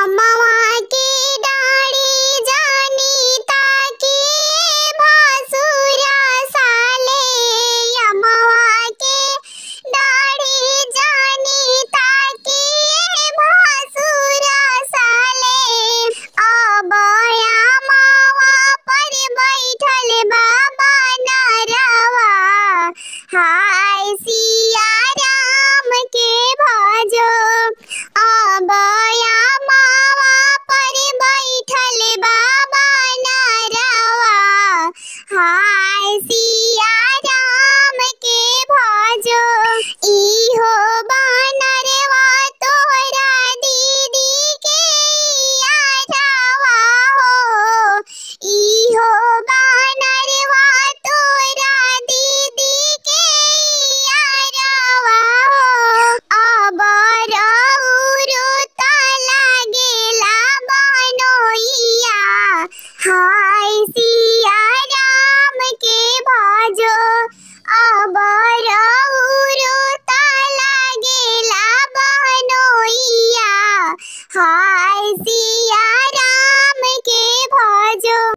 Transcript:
अमवा के डाड़ी जानी ताके भासुरा साले। अमवा के डाड़ी जानी ताके भासुरा साले। अब अमवा पर बैठल बाबा नरवा। हाय सिया राम के भजो। अब अमवा पर बैठल बाबा नरवा। हाय सिया राम के भजो। इहो बानरवा तोरा दीदी के यारवा हो। इहो बानरवा तोरा दीदी के यारवा हो। अब रउरो त लागेला बनोइया। हाय सिया राम के भजो। अब रउरो त लागेला बनोइया। हाय सिया